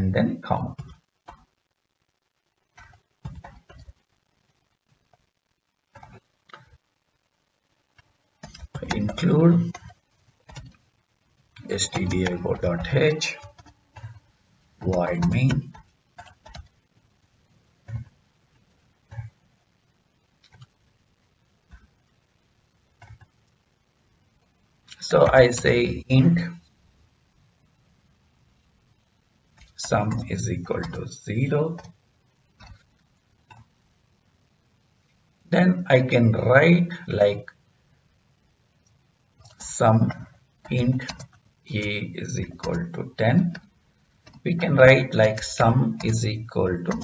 and then comma. Include stdio.h void main. So I say int sum is equal to 0. Then I can write like sum int a is equal to 10. We can write like sum is equal to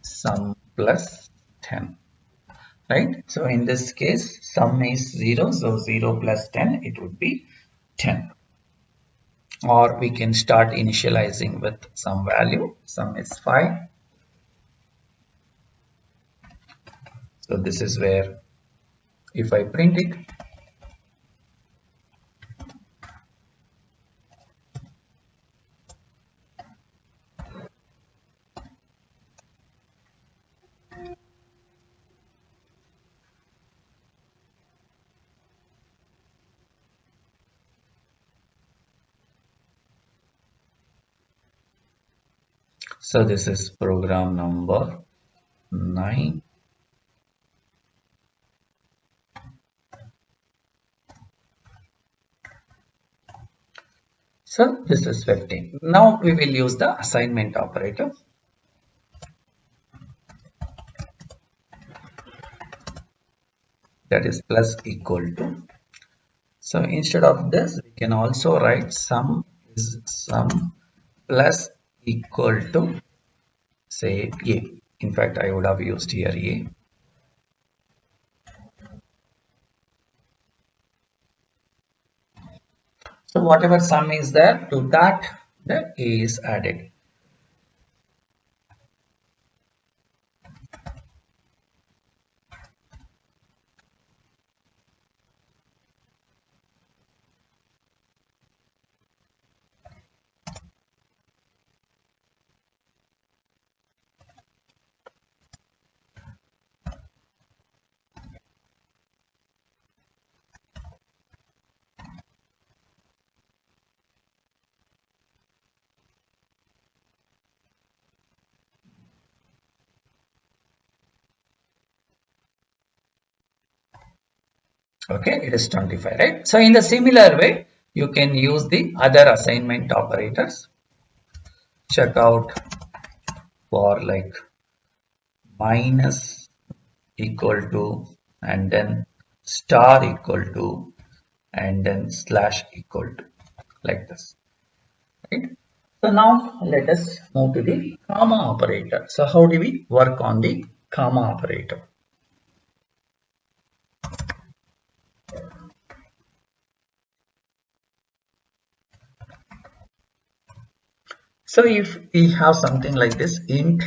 sum plus 10. Right? So in this case, sum is 0. So 0 plus 10, it would be 10. Or we can start initializing with some value. Sum is 5. So this is where if I print it, so this is program number 9. So this is 15. Now we will use the assignment operator. That is plus equal to. So instead of this, we can also write sum is sum plus equal to say a. In fact, I would have used here a. So whatever sum is there, to that the a is added. Okay, it is 25, right? So in the similar way, you can use the other assignment operators. Check out for like minus equal to and then star equal to and then slash equal to, like this, right? So now let us move to the comma operator. So how do we work on the comma operator? So if we have something like this, int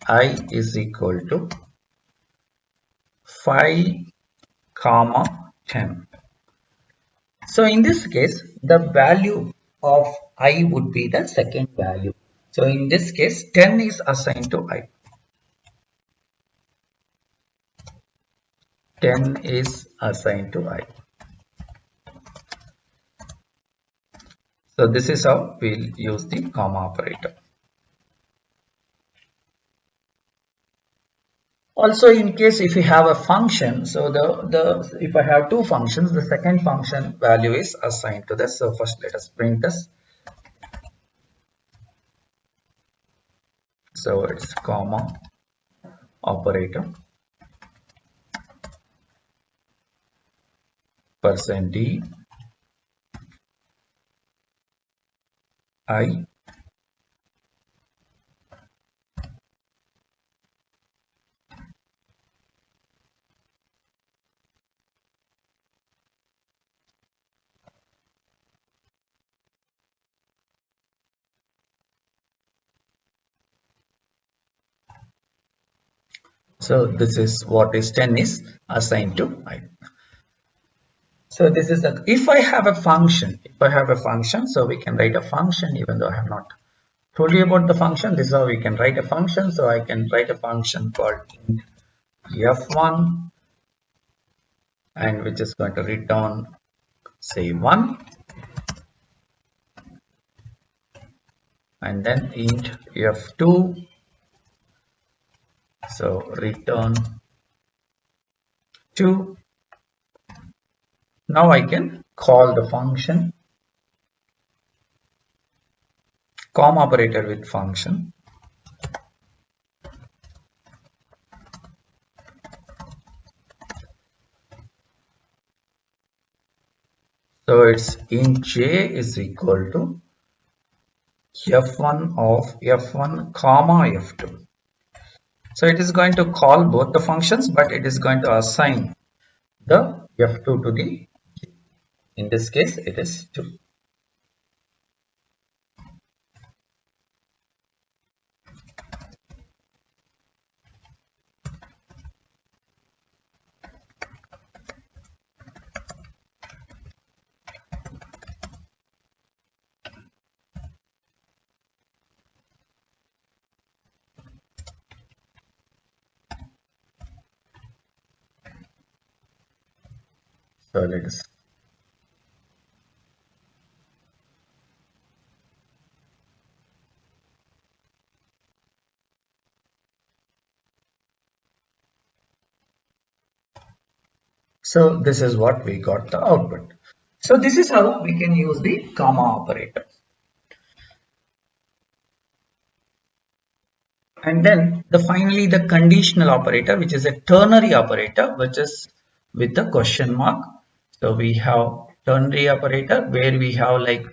I is equal to 5 comma 10. So in this case, the value of I would be the second value. So in this case, 10 is assigned to I. 10 is assigned to I. So this is how we'll use the comma operator. Also, in case if you have a function, so if I have two functions, the second function value is assigned to this. So first let us print this. So it's comma operator %d I so this is what is 10 is assigned to I. So this is if I have a function, so we can write a function even though I have not told you about the function. This is how we can write a function. So I can write a function called int f1, and which is going to return say 1, and then int f2, so return 2. Now I can call the function, comma operator with function. So it's int j is equal to f1 of f1 comma f2. So it is going to call both the functions, but it is going to assign the f2 to the, in this case it is 2. So let us, so this is what we got the output. So this is how we can use the comma operator. And then finally the conditional operator, which is a ternary operator, which is with the question mark. So we have ternary operator where we have like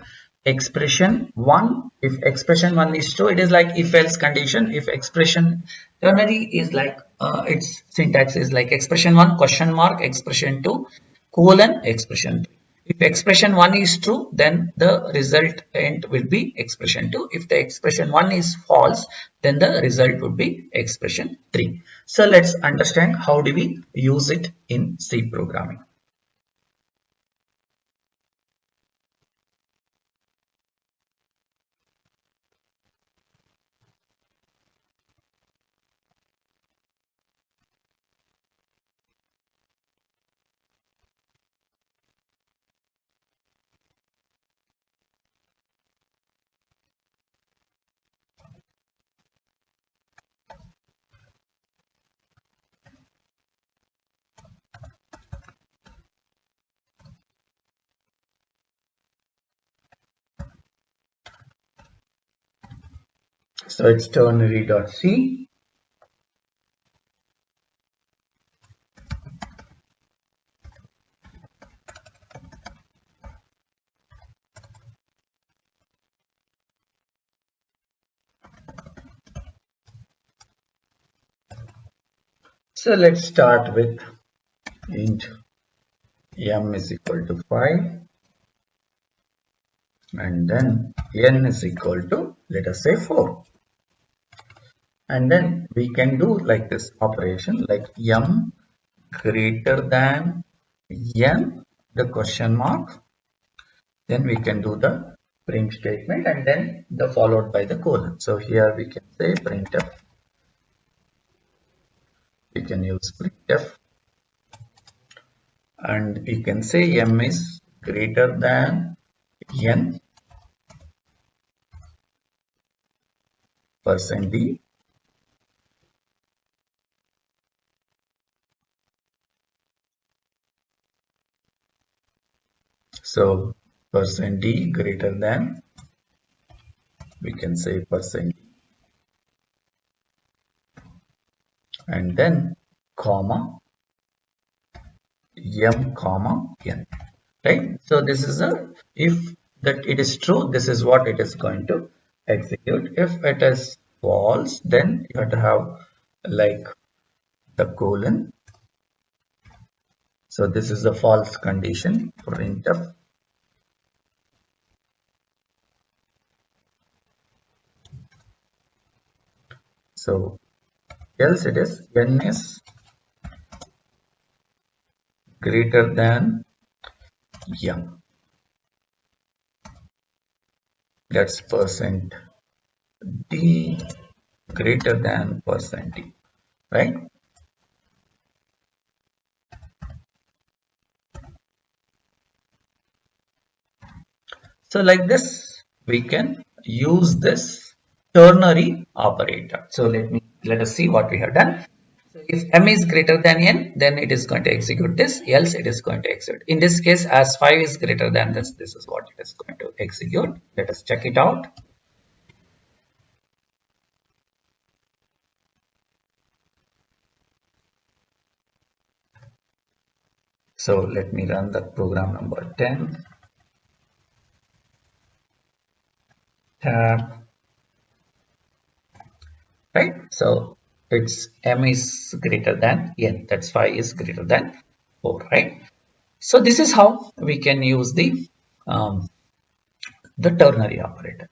expression 1. If expression 1 is true, it is like if else condition. If expression ternary is like its syntax is like expression 1 question mark, expression 2 colon, expression 3. If expression 1 is true, then the resultant will be expression 2. If the expression 1 is false, then the result would be expression 3. So let's understand how do we use it in C programming. So it's ternary.c. So let's start with int m is equal to 5, and then n is equal to, let us say, 4. And then we can do like this operation, like m greater than n, the question mark. Then we can do the print statement and then the followed by the colon. So here we can say printf. We can use printf, and we can say m is greater than n %d. So %d greater than, we can say %d, and then comma m comma n, right? So this is a, if that it is true, this is what it is going to execute. If it is false, then you have to have like the colon. So this is the false condition for printf. So else it is n is greater than m. That's %d D greater than %D, right? So like this, we can use this ternary operator. So let us see what we have done. So if m is greater than n, then it is going to execute this, else it is going to execute. In this case, as 5 is greater than this is what it is going to execute. Let us check it out. So let me run the program number 10. Tab, right? So it's m is greater than n, that's 5 is greater than 4, right? So this is how we can use um, the ternary operator.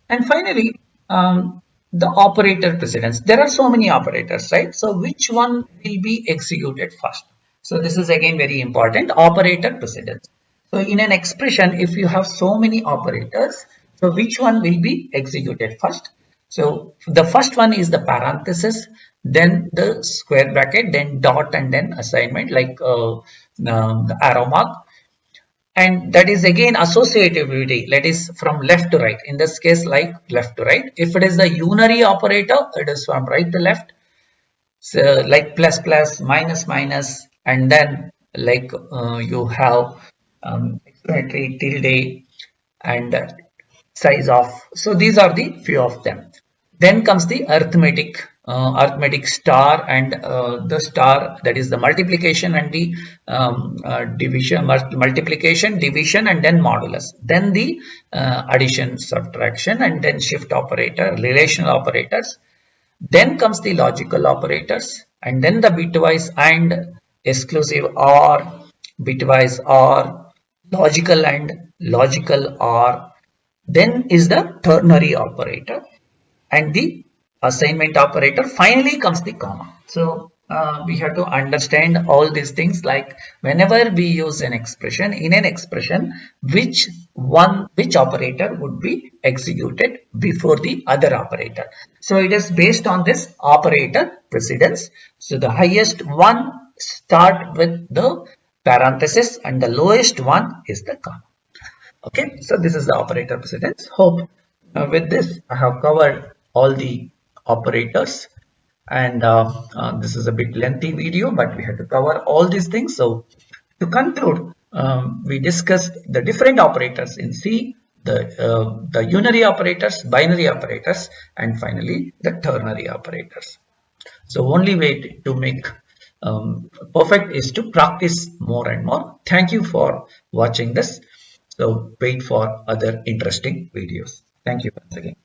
And finally, the operator precedence. There are so many operators, right? So which one will be executed first? So this is again very important, operator precedence. So in an expression, if you have so many operators, so which one will be executed first? So the first one is the parenthesis, then the square bracket, then dot, and then assignment like the arrow mark. And that is again associativity, that is from left to right. In this case, like left to right. If it is the unary operator, it is from right to left. So like plus plus, minus minus, and then like you have explanatory, tilde, and size of. So these are the few of them. Then comes the arithmetic star, and the star, that is the multiplication and the division, multiplication, division, and then modulus. Then the addition, subtraction, and then shift operator, relational operators. Then comes the logical operators, and then the bitwise and exclusive or, bitwise or, logical and logical or. Then is the ternary operator and the assignment operator. Finally comes the comma. So we have to understand all these things, like whenever we use an expression, in an expression, which operator would be executed before the other operator. So it is based on this operator precedence. So the highest one start with the parenthesis and the lowest one is the comma. Okay, so this is the operator precedence. Hope with this I have covered all the operators, and this is a bit lengthy video, but we have to cover all these things. So to conclude, we discussed the different operators in C, the unary operators, binary operators, and finally the ternary operators. So only way to make perfect is to practice more and more. Thank you for watching this. So wait for other interesting videos. Thank you once again.